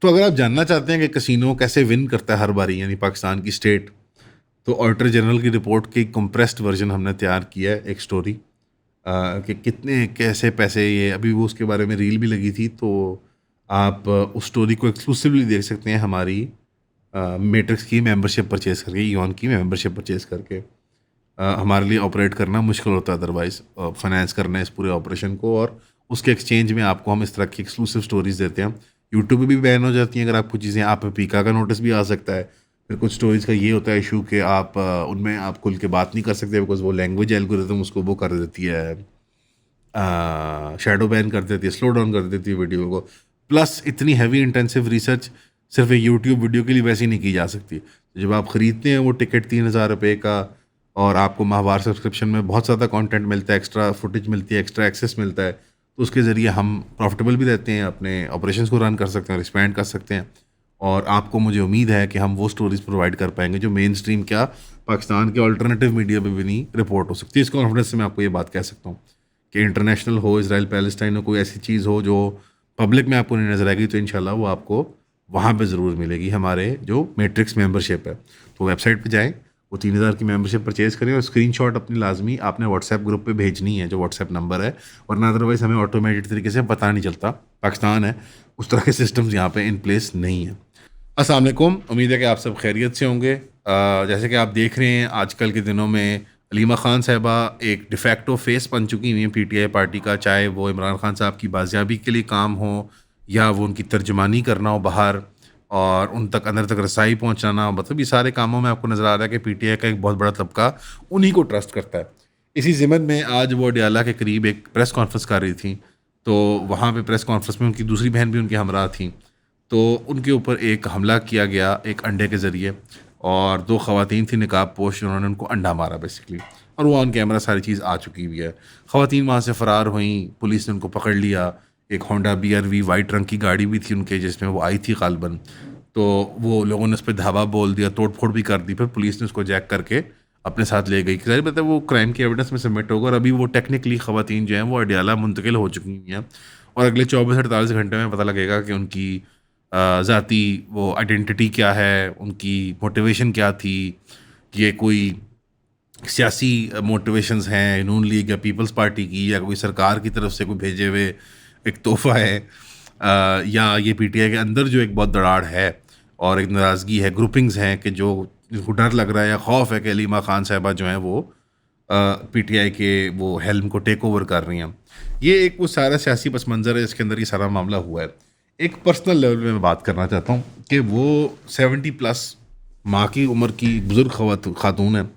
तो अगर आप जानना चाहते हैं कि कसिनो कैसे विन करता है हर बारी, यानी पाकिस्तान की स्टेट, तो ऑडिटर जनरल की रिपोर्ट की कंप्रेस्ड वर्जन हमने तैयार किया है, एक स्टोरी कि कितने कैसे पैसे ये, अभी वो उसके बारे में रील भी लगी थी, तो आप उस स्टोरी को एक्सक्लूसिवली देख सकते हैं हमारी मैट्रिक्स की मेंबरशिप परचेज करके, ईऑन की मेंबरशिप परचेज करके। हमारे लिए ऑपरेट करना मुश्किल होता है अदरवाइज़, फाइनेंस करना है इस पूरे ऑपरेशन को, और उसके एक्सचेंज में आपको हम इस तरह की एक्सक्लूसिव स्टोरीज देते हैं। यूट्यूब पे भी बैन हो जाती हैं अगर आपको चीज़ें, आप पीका का नोटिस भी आ सकता है। फिर कुछ स्टोरीज़ का ये होता है इशू कि आप उनमें आप खुल के बात नहीं कर सकते, बिकॉज वो लैंग्वेज एल्गोरिथम उसको वो कर देती है, शैडो बैन कर देती है, स्लो डाउन कर देती है वीडियो को। प्लस इतनी हैवी इंटेंसिव रिसर्च सिर्फ एक यूट्यूब वीडियो के लिए वैसे ही नहीं की जा सकती। जब आप ख़रीदते हैं वो टिकट 3,000 रुपये का, और आपको माहवार सब्सक्रिप्शन में बहुत ज़्यादा कंटेंट मिलता है, एक्स्ट्रा फुटेज मिलती है, एक्स्ट्रा एक्सेस मिलता है, तो उसके ज़रिए हम प्रॉफिटेबल भी रहते हैं, अपने ऑपरेशंस को रन कर सकते हैं और एक्सपैंड कर सकते हैं। और आपको, मुझे उम्मीद है कि हम वो स्टोरीज प्रोवाइड कर पाएंगे जो मेन स्ट्रीम क्या पाकिस्तान के अल्टरनेटिव मीडिया पे भी नहीं रिपोर्ट हो सकती। इस कॉन्फिडेंस से मैं आपको ये बात कह सकता हूँ कि इंटरनेशनल हो, इसराइल पैलेस्टाइन हो, कोई ऐसी चीज़ हो जो पब्लिक में आपको नहीं नज़र आएगी, तो इंशाल्लाह वो आपको वहाँ पे ज़रूर मिलेगी, हमारे जो मैट्रिक्स मेंबरशिप है। तो वेबसाइट पे जाएं, वो 3,000 की मेंबरशिप परचेज़ करें, और स्क्रीनशॉट अपनी लाजमी आपने व्हाट्सएप ग्रुप पे भेजनी है, जो व्हाट्सएप नंबर है, वरना अदरवाइज़ हमें ऑटोमेटेड तरीके से पता नहीं चलता। पाकिस्तान है, उस तरह के सिस्टम्स यहाँ पे इन प्लेस नहीं है। अस्सलाम वालेकुम, उम्मीद है कि आप सब खैरियत से होंगे। जैसे कि आप देख रहे हैं आजकल के दिनों में अलीमा ख़ान साहिबा एक डिफेक्टो फेस बन चुकी हुई हैं पीटीआई पार्टी का, चाहे वो इमरान खान साहब की बाजियाबी के लिए काम हो, या वो उनकी तर्जमानी करना हो बाहर, और उन तक अंदर तक रसाई पहुँचाना, मतलब ये सारे कामों में आपको नज़र आ रहा है कि पीटीआई का एक बहुत बड़ा तबका उन्हीं को ट्रस्ट करता है। इसी ज़िमन में आज वो अडियाला के करीब एक प्रेस कॉन्फ्रेंस कर रही थी, तो वहाँ पे प्रेस कॉन्फ्रेंस में उनकी दूसरी बहन भी उनके हमरा थी, तो उनके ऊपर एक हमला किया गया एक अंडे के ज़रिए, और दो ख़वातीन थी निकाब पोश, उन्होंने उनको अंडा मारा बेसिकली, और वो ऑन कैमरा सारी चीज़ आ चुकी हुई है। ख़वातीन वहाँ से फ़रार हुई, पुलिस ने उनको पकड़ लिया। एक होंडा BRV वाइट रंग की गाड़ी भी थी उनके, जिसमें वो आई थी ग़ालिबन, तो वो लोगों ने उस पर धावा बोल दिया, तोड़ फोड़ भी कर दी, फिर पुलिस ने उसको जैक करके अपने साथ ले गई। ज़ाहिर बात है वो क्राइम की एविडेंस में सबमिट होगा, और अभी वो टेक्निकली ख़वातीन जो हैं वो अडियाला मुंतकिल हो चुकी हैं, और अगले 24-48 घंटे में पता लगेगा कि उनकी ज़ाती वो आइडेंटिटी क्या है, उनकी मोटिवेशन क्या थी, ये कोई सियासी मोटिवेशंस हैं नून लीग या पीपल्स पार्टी की, या कोई सरकार की तरफ से कोई भेजे हुए एक तोहफ़ा है, या ये पीटीआई के अंदर जो एक बहुत दराड़ है और एक नाराज़गी है, ग्रुपिंग्स हैं कि जो जिनको डर लग रहा है या खौफ है कि अलीमा खान साहिबा जो हैं वो पीटीआई के वो हेल्म को टेक ओवर कर रही हैं। ये एक वो सारा सियासी पस मंज़र है, इसके अंदर ये सारा मामला हुआ है। एक पर्सनल लेवल में मैं बात करना चाहता हूँ कि वो 70+ माँ की उम्र की बुज़ुर्ग खातून है,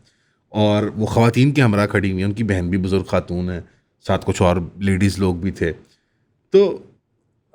और वो ख़वातीन के हमरा खड़ी हुई हैं, उनकी बहन भी बुज़ुर्ग खातून है, साथ कुछ और लेडीज़ लोग भी थे। तो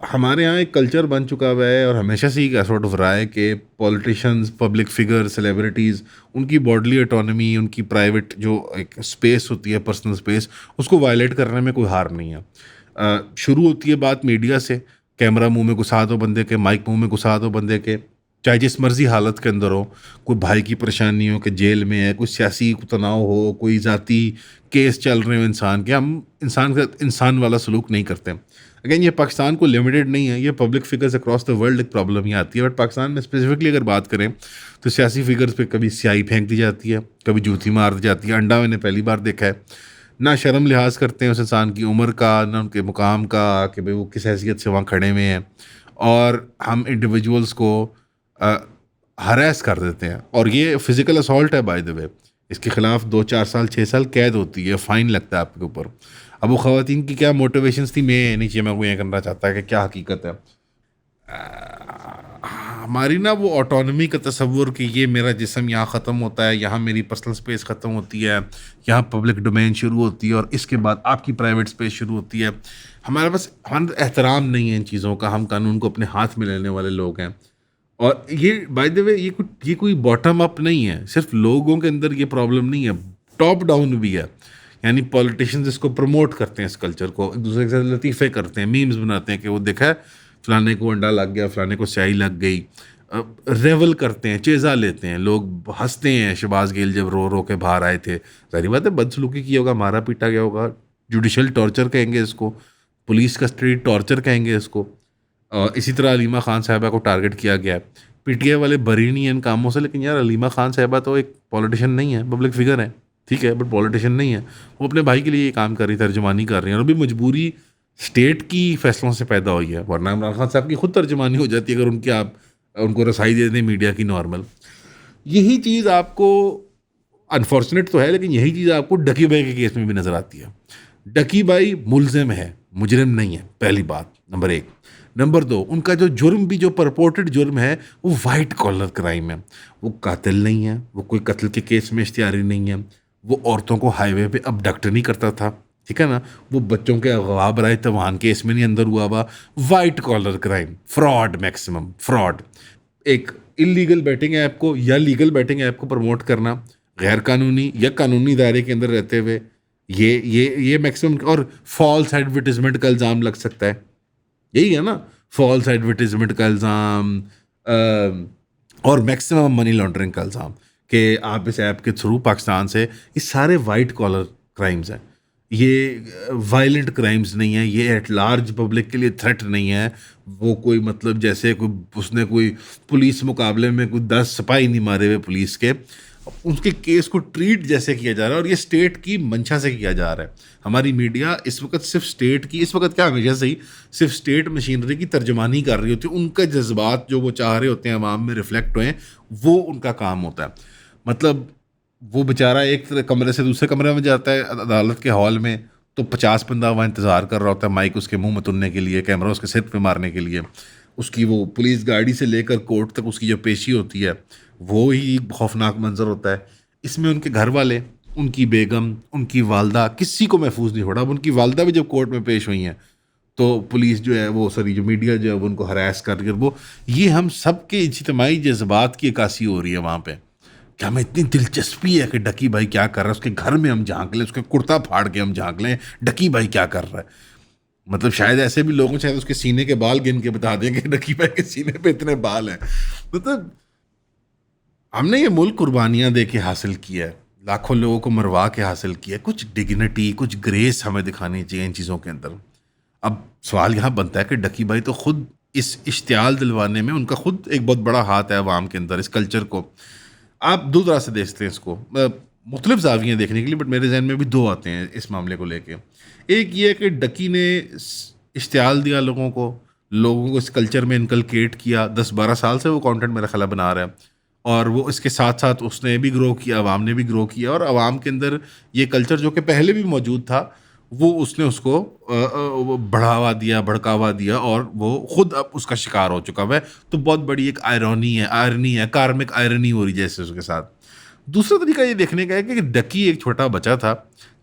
हमारे यहाँ एक कल्चर बन चुका हुआ है, और हमेशा से ही सॉर्ट ऑफ रहा है कि पॉलिटिशियंस, पब्लिक फिगर, सेलिब्रिटीज़, उनकी बॉडली ऑटोनॉमी, उनकी प्राइवेट जो एक स्पेस होती है, पर्सनल स्पेस, उसको वायलेट करने में कोई हार नहीं है। शुरू होती है बात मीडिया से, कैमरा मुंह में घुसा दो बंदे के, माइक मुंह में घुसा दो बंदे के, चाहे जिस मर्जी हालत के अंदर हो, कोई भाई की परेशानी हो कि जेल में है, कोई सियासी तनाव हो, कोई ज़ाती केस चल रहे हो इंसान के, हम इंसान का इंसान वाला सलूक नहीं करते। अगेन ये पाकिस्तान को लिमिटेड नहीं है, ये public figures across the world एक प्रॉब्लम ही आती है, बट पाकिस्तान में स्पेसिफिकली अगर बात करें तो सियासी फिगर्स पे कभी स्याही फेंक दी जाती है, कभी जूती मार दी जाती है। अंडा मैंने पहली बार देखा है। ना शर्म लिहाज करते हैं उस इंसान की उम्र का, ना उनके मुकाम का, कि भाई वो किस हैसियत से वहाँ खड़े हुए हैं, और हम इंडिविजुअल्स को हरास कर देते हैं। और ये फिज़िकल असॉल्ट है बाय द वे, इसके ख़िलाफ़ 2-4 साल 6 साल कैद होती है, फ़ाइन लगता है आपके ऊपर। अब वो ख़वातीन की क्या मोटिवेशंस थी, मैं नीचे मैं वो ये करना चाहता है कि क्या हकीकत है। हमारी ना वो ऑटोनॉमी का तसव्वुर कि ये मेरा जिस्म यहाँ ख़त्म होता है, यहाँ मेरी पर्सनल स्पेस ख़त्म होती है, यहाँ पब्लिक डोमेन शुरू होती है, और इसके बाद आपकी प्राइवेट स्पेस शुरू होती है। हमारे पास हमारा एहतराम नहीं है इन चीज़ों का, हम कानून को अपने हाथ में लेने वाले लोग हैं। और ये बाय द वे ये कोई बॉटम अप नहीं है, सिर्फ लोगों के अंदर ये प्रॉब्लम नहीं है, टॉप डाउन भी है। यानी पॉलिटिशियंस इसको प्रमोट करते हैं, इस कल्चर को, एक दूसरे के साथ लतीफ़े करते हैं, मीम्स बनाते हैं कि वो देखा है फलाने को अंडा लग गया, फलाने को स्याही लग गई। रेवल करते हैं, चेज़ा लेते हैं, लोग हंसते हैं। शहबाज गिल जब रो रो के बाहर आए थे, जाहिर बात है बदसलूकी किया होगा, मारा पीटा गया होगा, जुडिशल टॉर्चर कहेंगे इसको, पुलिस का स्ट्रीट टॉर्चर कहेंगे इसको। इसी तरह अलीमा खान साहिबा को टारगेट किया गया है। पीटीआई वाले बरी नहीं हैं इन कामों से, लेकिन यार अलीमा खान साहिबा तो एक पॉलिटिशियन नहीं है, पब्लिक फिगर है, ठीक है, बट पॉलिटिशियन नहीं है। वो अपने भाई के लिए ये काम कर रही, तर्जुमानी कर रही है, और अभी मजबूरी स्टेट की फैसलों से पैदा हुई है, वरना इमरान खान साहब की खुद तर्जुमानी हो जाती है अगर उनकी आप उनको रसाई दे दें मीडिया की नॉर्मल। यही चीज़ आपको अनफॉर्चुनेट तो है, लेकिन यही चीज़ आपको डकी भाई के केस में भी नज़र आती है। डकी भाई मुलजिम है, मुजरिम नहीं है, पहली बात नंबर एक। नंबर दो, उनका जो जुर्म भी जो परपोर्टेड जुर्म है वो वाइट कॉलर क्राइम है। वो कातिल नहीं है, वो कोई कत्ल के केस में इश्तिहारी नहीं है, वो औरतों को हाईवे पे अबडक्ट नहीं करता था, ठीक है ना, वो बच्चों के अगवा बराए तवान केस में नहीं अंदर हुआ हुआ। White collar crime, fraud, maximum fraud. एक इलीगल बैटिंग ऐप को या लीगल बैटिंग ऐप को प्रमोट करना गैर कानूनी या कानूनी दायरे के अंदर रहते हुए, ये मैक्सिमम। और फॉल्स एडवर्टिजमेंट का इल्ज़ाम लग सकता है, यही है ना, फॉल्स एडवर्टिजमेंट का इल्ज़ाम, और मैक्सिमम मनी लॉन्ड्रिंग का इल्ज़ाम कि आप इस ऐप के थ्रू पाकिस्तान से, ये सारे वाइट कॉलर क्राइम्स हैं। ये वायलेंट क्राइम्स नहीं है, ये एट लार्ज पब्लिक के लिए थ्रेट नहीं है। वो कोई मतलब जैसे कोई उसने कोई पुलिस मुकाबले में कोई 10 सिपाही नहीं मारे हुए पुलिस के, उनके केस को ट्रीट जैसे किया जा रहा है, और ये स्टेट की मंशा से किया जा रहा है। हमारी मीडिया इस वक्त सिर्फ स्टेट की, इस वक्त क्या हमेशा से ही सिर्फ स्टेट मशीनरी की तर्जुमानी कर रही होती है। उनका जज्बात जो वो चाह रहे होते हैं अवाम में रिफ्लेक्ट होएं, वो उनका काम होता है। मतलब वो बेचारा एक कमरे से दूसरे कमरे में जाता है अदालत के हॉल में, तो 50 बंदा वहाँ इंतज़ार कर रहा होता है माइक उसके मुंह में तुनने के लिए, कैमरा उसके सिर पे मारने के लिए। उसकी वो पुलिस गाड़ी से लेकर कोर्ट तक उसकी जो पेशी होती है, वो ही खौफनाक मंजर होता है। इसमें उनके घर वाले, उनकी बेगम, उनकी वालदा, किसी को महफूज नहीं छोड़ा। अब उनकी वालदा भी जब कोर्ट में पेश हुई हैं तो पुलिस जो है वो, सॉरी, जो मीडिया जो है वो उनको हरास कर रही है। वो ये हम सब के इज्तिमाई जज्बात की अक्कासी हो रही है वहाँ पे। क्या हमें इतनी दिलचस्पी है कि डकी भाई क्या कर रहा है, उसके घर में हम झांक लें, उसके कुर्ता फाड़ के हम झांक लें डकी भाई क्या कर रहा है। मतलब शायद ऐसे भी लोगों, शायद उसके सीने के बाल गिन के बता दें कि डकी भाई के सीने पे इतने बाल हैं। मतलब हमने ये मुल्क कुर्बानियाँ दे के हासिल किया है, लाखों लोगों को मरवा के हासिल किया है। कुछ डिग्निटी, कुछ ग्रेस हमें दिखानी चाहिए इन चीज़ों के अंदर। अब सवाल यहाँ बनता है कि डकी भाई तो खुद इस इश्तियाल दिलवाने में उनका खुद एक बहुत बड़ा हाथ है अवाम के अंदर, इस कल्चर को। आप दो तरह से देखते हैं इसको, मुख्तलिफ जावियाँ देखने के लिए, बट मेरे जहन में भी दो आते हैं इस मामले को लेके। एक ये है कि डकी ने इश्तियाल दिया लोगों को इस कल्चर में इनकलकेट किया। 10-12 साल से वो कंटेंट मेरा ख्याल बना रहा है, और वो इसके साथ साथ उसने भी ग्रो किया, अवाम ने भी ग्रो किया, और अवाम के अंदर ये कल्चर जो कि पहले भी मौजूद था, वो उसने उसको वो बढ़ावा दिया, भड़कावा दिया, और वो खुद अब उसका शिकार हो चुका हुआ है। तो बहुत बड़ी एक आयरनी है, कार्मिक आयरनी हो रही है जैसे उसके साथ। दूसरा तरीका ये देखने का है कि डकी एक छोटा बच्चा था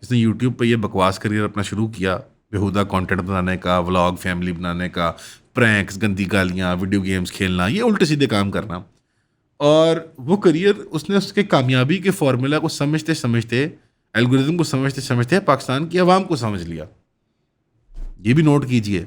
जिसने यूट्यूब पे ये बकवास करियर अपना शुरू किया, बेहुदा कंटेंट बनाने का, व्लॉग फैमिली बनाने का, प्रैंक्स, गंदी गालियाँ, वीडियो गेम्स खेलना, ये उल्टे सीधे काम करना। और वो करियर उसने उसके कामयाबी के फॉर्मूला को समझते समझते, एल्गोरिदम को समझते समझते पाकिस्तान की आवाम को समझ लिया। ये भी नोट कीजिए,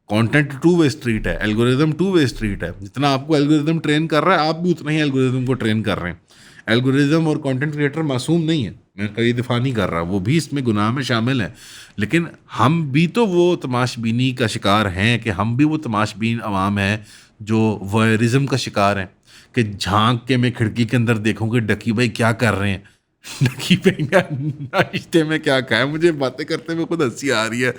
कंटेंट टू वे स्ट्रीट है, एल्गोरिदम टू वे स्ट्रीट है। जितना आपको एल्गोरिदम ट्रेन कर रहा है, आप भी उतना ही एल्गोरिदम को ट्रेन कर रहे हैं। एल्गोरिदम और कंटेंट क्रिएटर मासूम नहीं है, मैं कहीं दिफा नहीं कर रहा, वो भी इसमें गुनाह में शामिल है। लेकिन हम भी तो वो तमाशबीनी का शिकार हैं, कि हम भी वो तमाशबीन अवाम है जो वॉयरिज्म का शिकार हैं, कि झांक के मैं खिड़की के अंदर देखूँ कि डकी भाई क्या कर रहे हैं, डकी भाई नाश्ते में क्या खाया। मुझे बातें करते हुए खुद हंसी आ रही है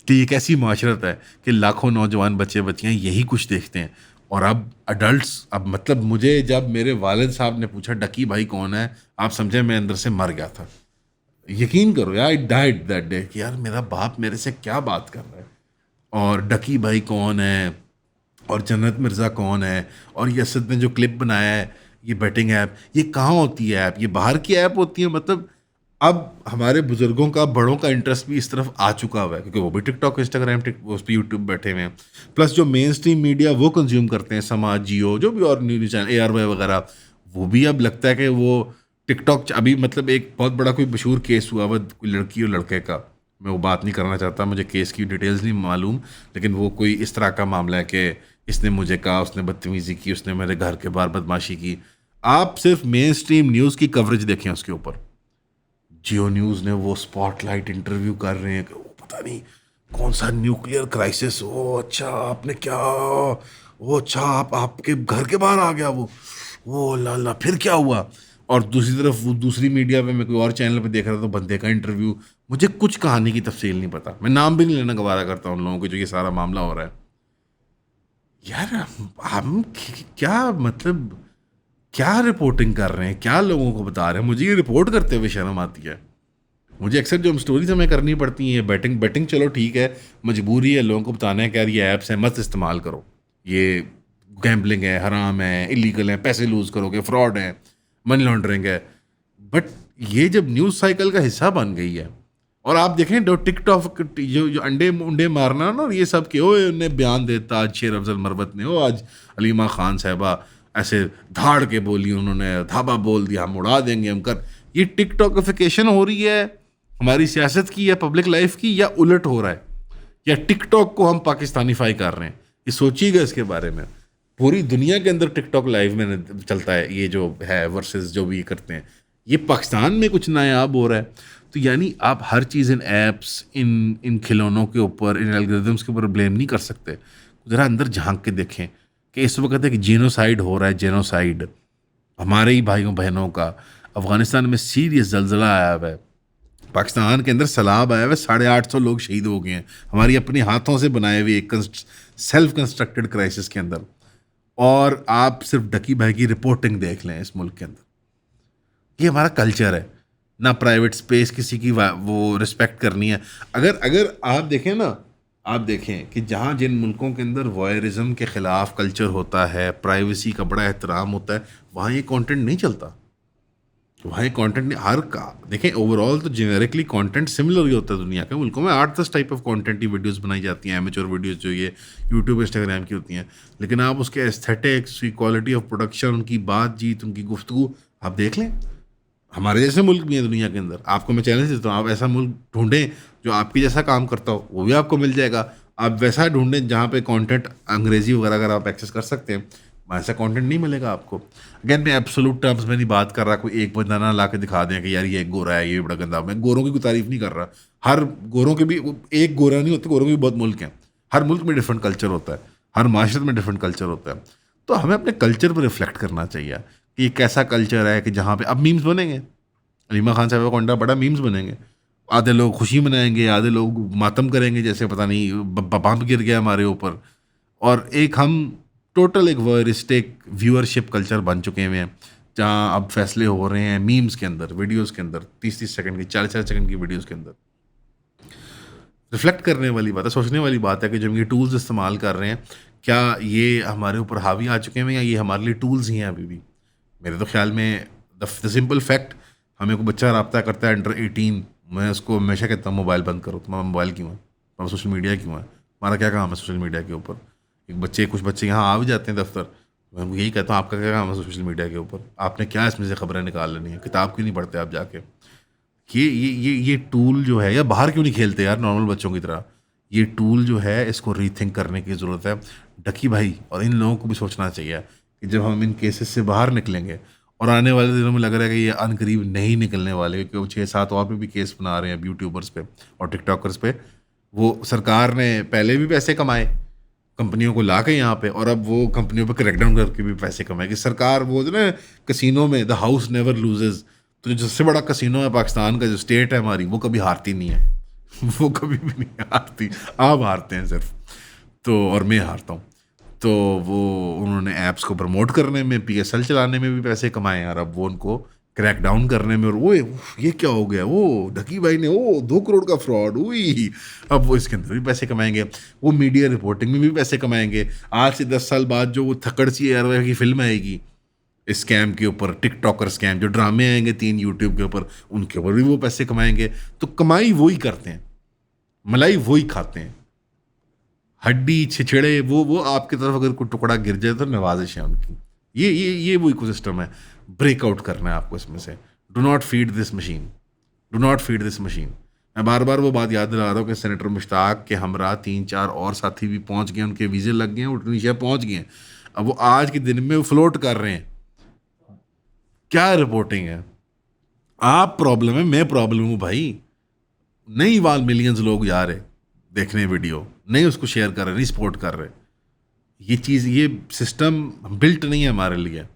कि ये कैसी माशरत है कि लाखों नौजवान बच्चे बच्चियाँ यही कुछ देखते हैं। और अब अडल्ट्स, अब मतलब मुझे जब मेरे वालिद साहब ने पूछा डकी भाई कौन है, आप समझे मैं अंदर से मर गया था। यकीन करो यार, आई डाइड दैट डे कि यार मेरा बाप मेरे से क्या बात कर रहा है, और डकी भाई कौन है, और जन्नत मिर्ज़ा कौन है, और ये असद ने जो क्लिप बनाया है, ये बेटिंग ऐप, ये कहाँ होती है ऐप, ये बाहर की ऐप होती है। मतलब अब हमारे बुजुर्गों का, बड़ों का इंटरेस्ट भी इस तरफ आ चुका हुआ है, क्योंकि वो भी टिकटॉक, इंस्टाग्राम, उस पर यूट्यूब बैठे हुए हैं। प्लस जो मेन स्ट्रीम मीडिया वो कंज्यूम करते हैं, समाज, जियो, जो भी और न्यूज़ चैनल, ARY वगैरह, वो भी अब लगता है कि वो टिकटॉक, अभी मतलब एक बहुत बड़ा कोई मशहूर केस हुआ हुआ कोई लड़की और लड़के का, मैं वो बात नहीं करना चाहता, मुझे केस की डिटेल्स नहीं मालूम, लेकिन वो कोई इस तरह का मामला है कि इसने मुझे कहा, उसने बदतमीज़ी की, उसने मेरे घर के बाहर बदमाशी की। आप सिर्फ मेन स्ट्रीम न्यूज़ की कवरेज देखें उसके ऊपर, जियो न्यूज़ ने वो स्पॉटलाइट इंटरव्यू कर रहे हैं कि वो पता नहीं कौन सा न्यूक्लियर क्राइसिस, ओ अच्छा आपने क्या, ओ अच्छा आप आपके घर के बाहर आ गया वो ला ला फिर क्या हुआ। और दूसरी तरफ वो दूसरी मीडिया पे मैं कोई और चैनल पे देख रहा था तो बंदे का इंटरव्यू, मुझे कुछ कहानी की तफसील नहीं पता, मैं नाम भी नहीं लेना गवारा करता उन लोगों को जो ये सारा मामला हो रहा है। यार हम क्या मतलब क्या रिपोर्टिंग कर रहे हैं, क्या लोगों को बता रहे हैं, मुझे ये रिपोर्ट करते हुए शर्म आती है। मुझे अक्सर जो स्टोरीज हमें करनी पड़ती हैं, बैटिंग बैटिंग चलो ठीक है, मजबूरी है, लोगों को बताना है कि यार ये ऐप्स हैं मत इस्तेमाल करो, ये गैम्बलिंग है, हराम है, इलीगल है, पैसे लूज करोगे, फ्रॉड है, मनी लॉन्ड्रिंग है। बट ये जब न्यूज़ साइकिल का हिस्सा बन गई है, और आप देखें जो टिकटॉक जो अंडे उंडे मारना ना, और ये सब कि ओ उन्हें बयान देता आज शेर अफजल मरवत ने, ओ आज अलीमा खान साहबा ऐसे धाड़ के बोली, उन्होंने धाबा बोल दिया, हम उड़ा देंगे, हम कर, ये टिकटॉकिफिकेशन हो रही है हमारी सियासत की या पब्लिक लाइफ की, या उलट हो रहा है, या टिकटॉक को हम पाकिस्तानीफाई कर रहे हैं। ये सोचिएगा इसके बारे में। पूरी दुनिया के अंदर टिकटॉक लाइव में चलता है ये जो है, वर्सेस जो भी करते हैं, ये पाकिस्तान में कुछ नायाब हो रहा है। तो यानी आप हर चीज़ इन ऐप्स, इन इन खिलौनों के ऊपर, इन एल्गोरिदम्स के ऊपर ब्लेम नहीं कर सकते। ज़रा अंदर झांक के देखें कि इस वक्त एक जेनोसाइड हो रहा है, जेनोसाइड हमारे ही भाइयों बहनों का। अफगानिस्तान में सीरियस जलजला आया हुआ है, पाकिस्तान के अंदर सैलाब आया हुआ है, 850 लोग शहीद हो गए हैं हमारी अपने हाथों से बनाए हुए एक सेल्फ कंस्ट्रक्टेड क्राइसिस के अंदर। और आप सिर्फ डकी भाई की रिपोर्टिंग देख लें इस मुल्क के अंदर, ये हमारा कल्चर है ना, प्राइवेट स्पेस किसी की वो रिस्पेक्ट करनी है। अगर अगर आप देखें ना, आप देखें कि जहाँ जिन मुल्कों के अंदर वॉयरिज्म के ख़िलाफ़ कल्चर होता है, प्राइवेसी का बड़ा एहतराम होता है, वहाँ ये कंटेंट नहीं चलता। वहाँ ये कंटेंट नहीं, हर का देखें ओवरऑल तो जेनेरिकली कंटेंट सिमिलर ही होता है दुनिया के मुल्कों में, 8-10 टाइप ऑफ कंटेंट की वीडियोस बनाई जाती हैं, एमेच्योर वीडियोस जो ये यूट्यूब इंस्टाग्राम की होती हैं। लेकिन आप उसके एस्थेटिक्स की क्वालिटी ऑफ प्रोडक्शन, उनकी बातचीत, उनकी गुफ्तगू आप देख लें। हमारे जैसे मुल्क भी हैं दुनिया के अंदर, आपको मैं चैलेंज देता हूँ, आप ऐसा मुल्क ढूंढें जो आपके जैसा काम करता हो, वो भी आपको मिल जाएगा। आप वैसा ढूंढें जहाँ पे कंटेंट अंग्रेज़ी वगैरह अगर आप एक्सेस कर सकते हैं, वहाँ ऐसा कंटेंट नहीं मिलेगा आपको। अगेन मैं एब्सोल्यूट टर्म्स में नहीं बात कर रहा, कोई एक बंदा ना ला के दिखा दें कि यार ये एक गोरा है, ये बड़ा गंदा। मैं गोरों की कोई तारीफ नहीं कर रहा, हर गोरों के भी एक गोरा नहीं होते, गोरों के भी बहुत मुल्क हैं, हर मुल्क में डिफरेंट कल्चर होता है, हर माशरत में डिफरेंट कल्चर होता है। तो हमें अपने कल्चर पर रिफ्लेक्ट करना चाहिए कि ये कैसा कल्चर है कि जहाँ पे अब मीम्स बनेंगे, अलीमा खान साहब का कंडा बड़ा मीम्स बनेंगे, आधे लोग खुशी मनाएंगे, आधे लोग मातम करेंगे जैसे पता नहीं बम गिर गया हमारे ऊपर। और एक हम टोटल एक वॉयरिस्टिक व्यूअरशिप कल्चर बन चुके हुए हैं, जहाँ अब फैसले हो रहे हैं मीम्स के अंदर, वीडियोस के अंदर, 30-30 सेकंड की, 40-40 सेकंड की वीडियोस के अंदर। रिफ्लेक्ट करने वाली बात है, सोचने वाली बात है कि जब ये टूल्स इस्तेमाल कर रहे हैं, क्या ये हमारे ऊपर हावी आ चुके हैं या ये हमारे लिए टूल्स ही हैं अभी भी। मेरे तो ख्याल में द सिंपल फैक्ट, हमें कोई बच्चा रब्ता करता है अंडर 18, मैं उसको हमेशा कहता हूँ मोबाइल बंद करो, तुम्हारा मोबाइल क्यों है, तुम्हारा सोशल मीडिया क्यों है, हमारा क्या काम है सोशल मीडिया के ऊपर। एक बच्चे, कुछ बच्चे यहाँ आ भी जाते हैं दफ्तर, मैं उनको यही कहता हूँ आपका क्या काम है सोशल मीडिया के ऊपर, आपने क्या इसमें से खबरें निकाल लेनी है, किताब क्यों नहीं पढ़ते आप जाके। ये टूल जो है, या बाहर क्यों नहीं खेलते यार नॉर्मल बच्चों की तरह। ये टूल जो है इसको रीथिंक करने की ज़रूरत है। डकी भाई और इन लोगों को भी सोचना चाहिए कि जब हम इन केसेस से बाहर निकलेंगे, और आने वाले दिनों में लग रहा है कि ये अनकरीब नहीं निकलने वाले, क्योंकि वो 6-7 और पे भी केस बना रहे हैं यूट्यूबर्स पे और टिकटॉकर्स पे। वो सरकार ने पहले भी पैसे कमाए कंपनियों को ला के यहाँ पे, और अब वो कंपनियों पे क्रैकडाउन करके भी पैसे कमाएगी सरकार। वो जो ना कसिनो में द हाउस नेवर लूजेज, तो जो सबसे बड़ा कसिनो है पाकिस्तान का, जो स्टेट है हमारी, वो कभी हारती नहीं है वो कभी भी नहीं हारती, आप हारते हैं सिर्फ। तो और मैं हारता हूँ। तो वो उन्होंने ऐप्स को प्रमोट करने में, PSL चलाने में भी पैसे कमाए यार, अब वो उनको क्रैक डाउन करने में, और वो ये क्या हो गया, वो ढकी भाई ने 2 करोड़ का फ्रॉड हुई, अब वो इसके अंदर भी पैसे कमाएंगे, वो मीडिया रिपोर्टिंग में भी पैसे कमाएंगे। आज से 10 साल बाद जो वो थकड़ सी यार की फिल्म आएगी इस स्कैम के ऊपर, टिकटॉकर स्कैम, जो ड्रामे आएंगे 3 यूट्यूब के ऊपर, उनके ऊपर भी वो पैसे कमाएंगे। तो कमाई वही करते हैं, मलाई वही खाते हैं, हड्डी छिछड़े वो आपकी तरफ अगर कोई टुकड़ा गिर जाए तो नवाजिश है उनकी। ये वो इकोसिस्टम है, ब्रेकआउट करना है आपको इसमें से। Do not feed this machine, do not feed this machine. मैं बार बार वो बात याद दिला रहा हूँ कि सेनेटर मुश्ताक के हमरा 3-4 और साथी भी पहुँच गए, उनके वीज़े लग गए हैं, वो टूनीशिया पहुँच गए हैं। अब वो आज के दिन में फ्लोट कर रहे हैं। क्या रिपोर्टिंग है, आप प्रॉब्लम है, मैं प्रॉब्लम हूँ भाई, नहीं वाल मिलियंस लोग जा रहे, देखने वीडियो, नहीं उसको शेयर कर रहे, नहीं सपोर्ट कर रहे। ये चीज़, ये सिस्टम बिल्ट नहीं है हमारे लिए,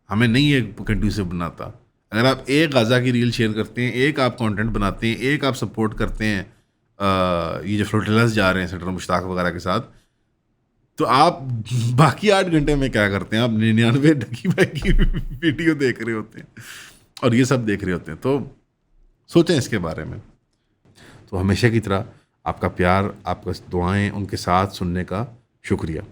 हमें नहीं ये कंड्यूसिव बनाता। अगर आप एक गाज़ा की रील शेयर करते हैं, एक आप कंटेंट बनाते हैं, एक आप सपोर्ट करते हैं ये जो फ्लोटिलास जा रहे हैं सेnator मुश्ताक वगैरह के साथ, तो आप बाकी 8 घंटे में क्या करते हैं? आप 99 ढकी भाई की वीडियो देख रहे होते हैं और ये सब देख रहे होते हैं। तो सोचें इसके बारे में। तो हमेशा की तरह आपका प्यार, आपका दुआएं उनके साथ सुनने का शुक्रिया।